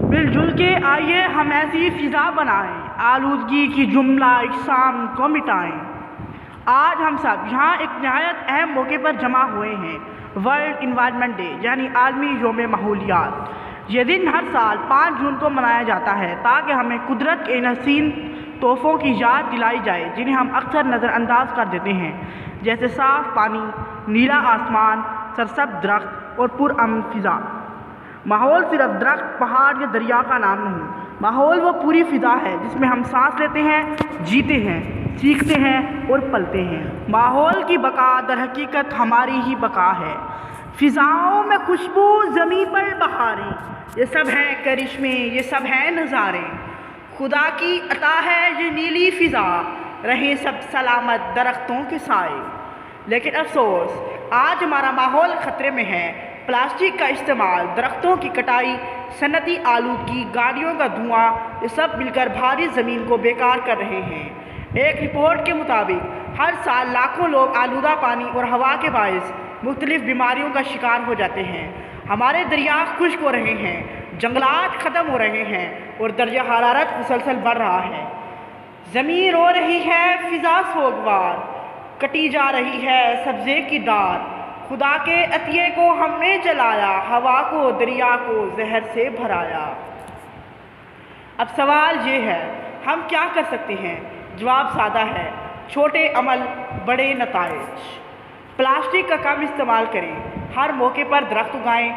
مل جل کے آئیے ہم ایسی فضا بنائیں، آلودگی کی جملہ اقسام کو مٹائیں۔ آج ہم سب یہاں ایک نہایت اہم موقع پر جمع ہوئے ہیں، ورلڈ انوائرمنٹ ڈے یعنی عالمی یوم ماحولیات۔ یہ دن ہر سال 5 جون کو منایا جاتا ہے تاکہ ہمیں قدرت کے ان حسین تحفوں کی یاد دلائی جائے جنہیں ہم اکثر نظر انداز کر دیتے ہیں، جیسے صاف پانی، نیلا آسمان، سرسبز درخت اور پرامن فضا۔ ماحول صرف درخت، پہاڑ یا دریا کا نام نہیں، ماحول وہ پوری فضا ہے جس میں ہم سانس لیتے ہیں، جیتے ہیں، سیکھتے ہیں اور پلتے ہیں۔ ماحول کی بقا در حقیقت ہماری ہی بقا ہے۔ فضاؤں میں خوشبو، زمین پر بہاریں، یہ سب ہیں کرشمے، یہ سب ہیں نظارے۔ خدا کی عطا ہے یہ نیلی فضا، رہیں سب سلامت درختوں کے سائے۔ لیکن افسوس، آج ہمارا ماحول خطرے میں ہے۔ پلاسٹک کا استعمال، درختوں کی کٹائی، صنعتی آلودگی، گاڑیوں کا دھواں، یہ سب مل کر بھاری زمین کو بیکار کر رہے ہیں۔ ایک رپورٹ کے مطابق ہر سال لاکھوں لوگ آلودہ پانی اور ہوا کے باعث مختلف بیماریوں کا شکار ہو جاتے ہیں۔ ہمارے دریا خشک ہو رہے ہیں، جنگلات ختم ہو رہے ہیں اور درجہ حرارت مسلسل بڑھ رہا ہے۔ زمین رو رہی ہے، فضا سوگوار، کٹی جا رہی ہے سبزے کی ڈار۔ خدا کے عطیے کو ہم نے جلایا، ہوا کو، دریا کو زہر سے بھرایا۔ اب سوال یہ ہے، ہم کیا کر سکتے ہیں؟ جواب سادہ ہے، چھوٹے عمل، بڑے نتائج۔ پلاسٹک کا کم استعمال کریں، ہر موقع پر درخت اگائیں،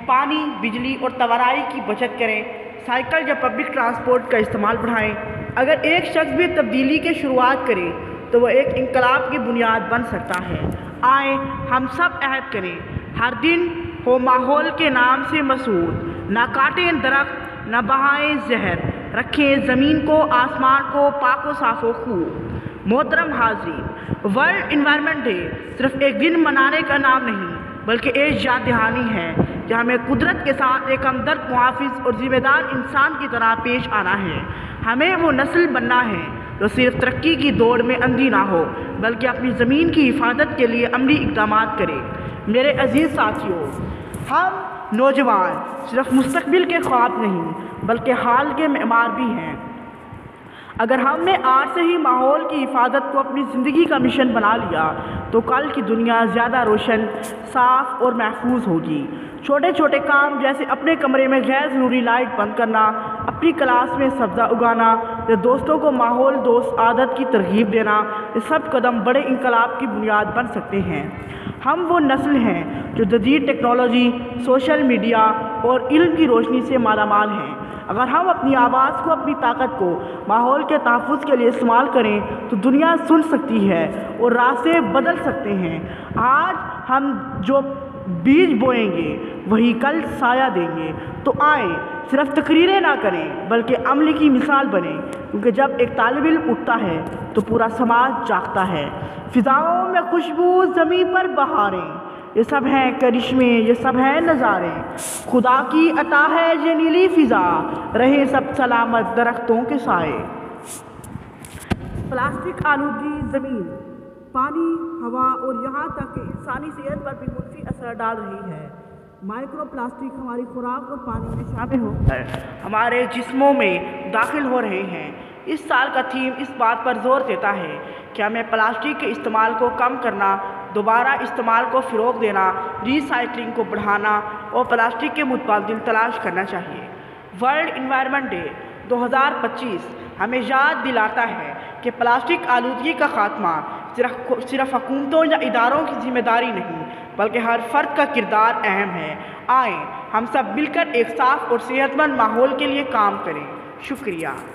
پانی، بجلی اور توانائی کی بچت کریں، سائیکل یا پبلک ٹرانسپورٹ کا استعمال بڑھائیں۔ اگر ایک شخص بھی تبدیلی کی شروعات کرے تو وہ ایک انقلاب کی بنیاد بن سکتا ہے۔ آئیں ہم سب عہد کریں، ہر دن ہو ماحول کے نام سے مسعود، نہ کاٹیں درخت، نہ بہائیں زہر، رکھیں زمین کو، آسمان کو پاک و صاف و خوب۔ محترم حاضرین، ورلڈ انوائرمنٹ ڈے صرف ایک دن منانے کا نام نہیں بلکہ ایک یاد دہانی ہے کہ ہمیں قدرت کے ساتھ ایک ہمدرد، محافظ اور ذمہ دار انسان کی طرح پیش آنا ہے۔ ہمیں وہ نسل بننا ہے جو صرف ترقی کی دوڑ میں اندھی نہ ہو بلکہ اپنی زمین کی حفاظت کے لیے عملی اقدامات کرے۔ میرے عزیز ساتھیوں، ہم نوجوان صرف مستقبل کے خواب نہیں بلکہ حال کے معمار بھی ہیں۔ اگر ہم نے آج سے ہی ماحول کی حفاظت کو اپنی زندگی کا مشن بنا لیا تو کل کی دنیا زیادہ روشن، صاف اور محفوظ ہوگی۔ چھوٹے چھوٹے کام جیسے اپنے کمرے میں غیر ضروری لائٹ بند کرنا، اپنی کلاس میں سبزہ اگانا یا دوستوں کو ماحول دوست عادت کی ترغیب دینا، یہ سب قدم بڑے انقلاب کی بنیاد بن سکتے ہیں۔ ہم وہ نسل ہیں جو جدید ٹیکنالوجی، سوشل میڈیا اور علم کی روشنی سے مالا مال ہیں۔ اگر ہم اپنی آواز کو، اپنی طاقت کو ماحول کے تحفظ کے لیے استعمال کریں تو دنیا سن سکتی ہے اور راستے بدل سکتے ہیں۔ آج ہم جو بیج بوئیں گے وہی کل سایہ دیں گے۔ تو آئیں صرف تقریریں نہ کریں بلکہ عمل کی مثال بنیں، کیونکہ جب ایک طالب علم اٹھتا ہے تو پورا سماج جاگتا ہے۔ فضاؤں میں خوشبو، زمین پر بہاریں، یہ سب ہیں کرشمے، یہ سب ہیں نظارے۔ خدا کی عطا ہے یہ نیلی فضا، رہیں سب سلامت درختوں کے سائے۔ پلاسٹک آلودگی زمین، پانی، ہوا اور یہاں تک کہ انسانی صحت پر بھی منفی اثر ڈال رہی ہے۔ مائکرو پلاسٹک ہماری خوراک اور پانی میں شامل ہو کر ہمارے جسموں میں داخل ہو رہے ہیں۔ اس سال کا تھیم اس بات پر زور دیتا ہے کہ ہمیں پلاسٹک کے استعمال کو کم کرنا، دوبارہ استعمال کو فروغ دینا، ری سائیکلنگ کو بڑھانا اور پلاسٹک کے متبادل تلاش کرنا چاہیے۔ ورلڈ انوائرمنٹ ڈے 2025 ہمیں یاد دلاتا ہے کہ پلاسٹک آلودگی کا خاتمہ صرف حکومتوں یا اداروں کی ذمہ داری نہیں بلکہ ہر فرد کا کردار اہم ہے۔ آئیں ہم سب مل کر ایک صاف اور صحت مند ماحول کے لیے کام کریں۔ شکریہ۔